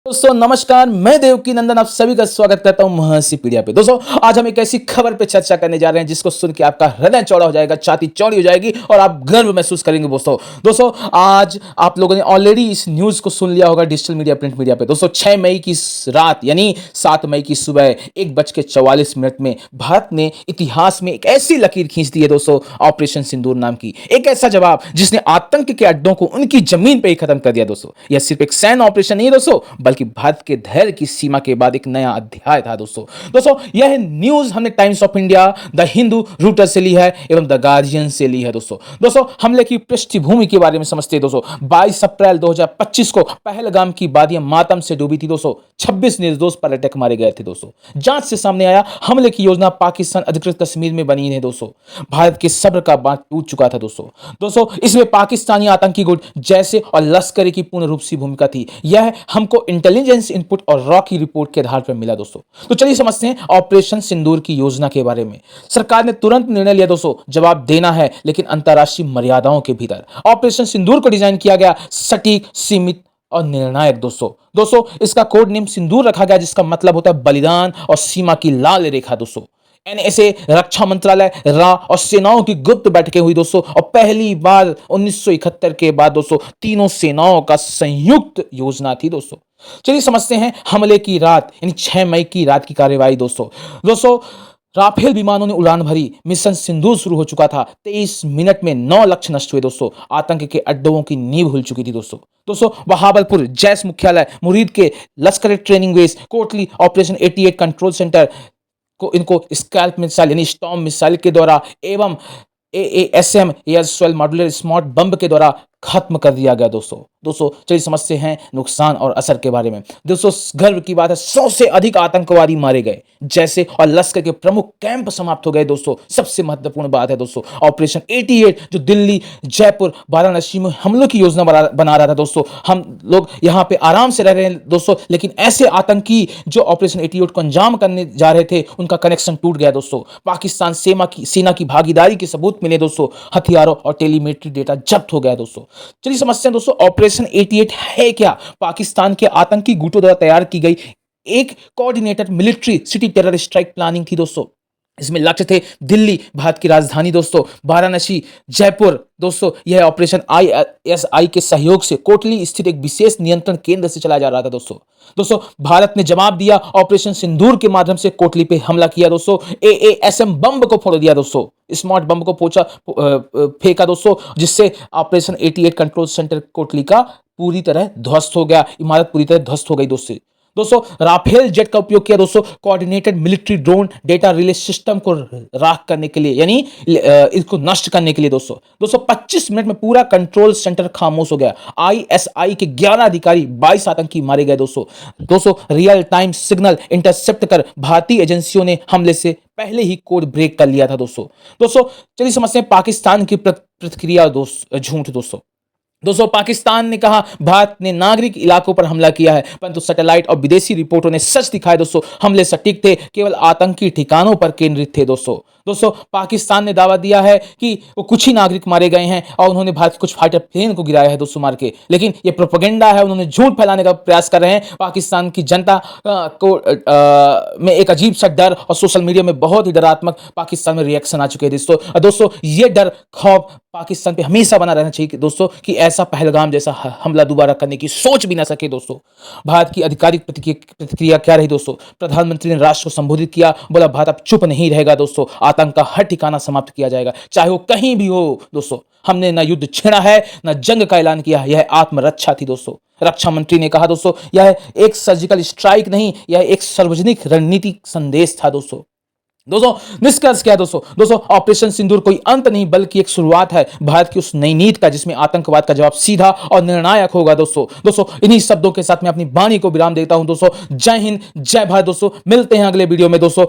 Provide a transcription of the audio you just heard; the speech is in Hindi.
दोस्तों नमस्कार, मैं देवकी नंदन आप सभी का स्वागत करता हूं महर्षि पीडिया पे। दोस्तों आज हम एक ऐसी खबर पे चर्चा करने जा रहे हैं जिसको सुन के आपका हृदय चौड़ा हो जाएगा, छाती चौड़ी हो जाएगी और आप गर्व महसूस करेंगे। दोस्तों आज आप लोगों ने ऑलरेडी इस न्यूज को सुन लिया होगा डिजिटल मीडिया, प्रिंट मीडिया पे। दोस्तों 6 मई की रात यानी 7 मई की सुबह 1:44 में भारत ने इतिहास में एक ऐसी लकीर खींच दी है दोस्तों, ऑपरेशन सिंदूर नाम की। एक ऐसा जवाब जिसने आतंक के अड्डों को उनकी जमीन पे ही खत्म कर दिया। दोस्तों यह सिर्फ एक सैन्य ऑपरेशन नहीं दोस्तों, बल्कि भारत के धैर्य की सीमा के बाद एक नया अध्याय था। दोस्तों यह न्यूज हमने times of India, the Hindu, routers से ली है एवं द गार्जियन से ली है। दोस्तों हमले की पृष्ठभूमि के बारे में समझते हैं। दोस्तों 22 अप्रैल 2025 को पहलगाम की वादियां मातम से डूबी थी। दोस्तों 26 निर्दोष पर्यटक मारे गए थे। दोस्तों जांच से सामने आया हमले की योजना पाकिस्तान अधिकृत कश्मीर में बनी है। दोस्तों भारत के सब्र का बांध टूट चुका था। दोस्तों इसमें पाकिस्तानी आतंकी गुट जैसे और लश्कर की पूर्ण रूप से भूमिका थी। यह हमको इंटेलिजेंस इनपुट और रॉ की रिपोर्ट के आधार पर मिला। दोस्तों तो चलिए समझते हैं ऑपरेशन सिंदूर की योजना के बारे में। सरकार ने तुरंत निर्णय लिया दोस्तों, जवाब देना है लेकिन अंतरराष्ट्रीय मर्यादाओं के भीतर। ऑपरेशन सिंदूर को डिजाइन किया गया सटीक, सीमित और निर्णायक। दोस्तों इसका कोड नेम सिंदूर रखा गया जिसका मतलब होता है बलिदान और सीमा की लाल रेखा। दोस्तों एनएसए, रक्षा मंत्रालय, रा और सेनाओं की गुप्त बैठकें हुई दोस्तों, और पहली बार 1971 के बाद दोस्तों तीनों सेनाओं का संयुक्त योजना थी। दोस्तों चलिए समझते हैं हमले की रात यानी 6 मई की रात की कार्यवाही। दोस्तों राफेल विमानों ने उड़ान भरी, मिशन सिंदूर शुरू हो चुका था। 23 मिनट में 9 लक्ष्य नष्ट हुए। दोस्तों आतंक के अड्डों की नींव हिल चुकी थी। दोस्तों बहावलपुर जैश मुख्यालय, Muridke Lashkar training base, Kotli operation 88 control center को इनको स्कैल्प मिसाइल यानी स्टॉर्म मिसाइल के द्वारा एवं एएएसएम एयर सोयल मॉड्यूलर स्मार्ट बम के द्वारा खत्म कर दिया गया। दोस्तों चलिए समझते हैं नुकसान और असर के बारे में। दोस्तों गर्व की बात है 100 से अधिक आतंकवादी मारे गए जैसे और लश्कर के प्रमुख कैंप समाप्त हो गए। दोस्तों सबसे महत्वपूर्ण बात है दोस्तों ऑपरेशन 88 जो दिल्ली, जयपुर, वाराणसी में हमलों की योजना बना रहा था। दोस्तों हम लोग यहाँ पे आराम से रह रहे हैं दोस्तों, लेकिन ऐसे आतंकी जो ऑपरेशन 88 को अंजाम करने जा रहे थे उनका कनेक्शन टूट गया। दोस्तों पाकिस्तान सेना की भागीदारी के सबूत मिले। दोस्तों हथियारों और टेलीमेट्री डेटा जब्त हो गया। दोस्तों चलिए समझते हैं दोस्तों ऑपरेशन 88 है क्या। पाकिस्तान के आतंकी गुटों द्वारा तैयार की गई एक coordinated military city terror strike planning थी। दोस्तों इसमें लक्ष्य थे दिल्ली भारत की राजधानी, दोस्तों वाराणसी, जयपुर। दोस्तों यह ऑपरेशन आईएसआई के सहयोग से कोटली स्थित एक विशेष नियंत्रण केंद्र से चलाया जा रहा था। दोस्तों भारत ने जवाब दिया, ऑपरेशन सिंदूर के माध्यम से कोटली पे हमला किया। दोस्तों एएएसएम बम को फोड़ दिया। दोस्तों स्मार्ट बम को फेंका दोस्तों, जिससे ऑपरेशन 88 कंट्रोल सेंटर कोटली का पूरी तरह ध्वस्त हो गया, इमारत पूरी तरह ध्वस्त हो गई। दोस्तों राफेल जेट का उपयोग किया दोस्तों, coordinated military drone data relay system को राख करने के लिए यानी इसको नष्ट करने के लिए। दोस्तों 25 मिनट में पूरा कंट्रोल सेंटर खामोश हो गया। आईएसआई के 11 अधिकारी, 22 आतंकी मारे गए। दोस्तों रियल टाइम सिग्नल इंटरसेप्ट कर भारतीय एजेंसियों ने हमले से पहले ही कोड ब्रेक कर लिया था। दोस्तों चलिए समझते हैं पाकिस्तान की प्रतिक्रिया। झूठ। दोस्तों पाकिस्तान ने कहा भारत ने नागरिक इलाकों पर हमला किया है, परंतु सैटेलाइट और विदेशी रिपोर्टों ने सच दिखाया। दोस्तों हमले सटीक थे, केवल आतंकी ठिकानों पर केंद्रित थे। दोस्तों पाकिस्तान ने दावा दिया है कि वो कुछ ही नागरिक मारे गए हैं और उन्होंने भारत के कुछ फाइटर प्लेन को गिराया है दोस्तों मार के, लेकिन ये प्रोपेगेंडा है। उन्होंने झूठ फैलाने का प्रयास कर रहे हैं। पाकिस्तान की जनता में एक अजीब सा डर और सोशल मीडिया में बहुत ही डरात्मक पाकिस्तान में रिएक्शन आ चुके हैं। दोस्तों ये डर खौफ पाकिस्तान पे हमेशा बना रहना चाहिए दोस्तों, कि ऐसा पहलगाम जैसा हमला दोबारा करने की सोच भी ना सके। दोस्तों भारत की आधिकारिक प्रतिक्रिया क्या रही। दोस्तों प्रधानमंत्री ने राष्ट्र को संबोधित किया, बोला भारत अब चुप नहीं रहेगा। दोस्तों आतंक का हर ठिकाना समाप्त किया जाएगा, चाहे वो कहीं भी हो। दोस्तों हमने ना युद्ध छेड़ा है ना जंग का ऐलान किया है, यह आत्मरक्षा थी। दोस्तों रक्षा मंत्री ने कहा दोस्तों यह एक सर्जिकल स्ट्राइक नहीं, यह एक सार्वजनिक रणनीतिक संदेश था। दोस्तों निष्कर्ष क्या है। दोस्तों ऑपरेशन सिंदूर कोई अंत नहीं बल्कि एक शुरुआत है भारत की उस नई नीति का, जिसमें आतंकवाद का जवाब सीधा और निर्णायक होगा। दोस्तों इन्हीं शब्दों के साथ मैं अपनी वाणी को विराम देता हूं। दोस्तों जय हिंद, जय भारत। दोस्तों मिलते हैं अगले वीडियो में। दोस्तों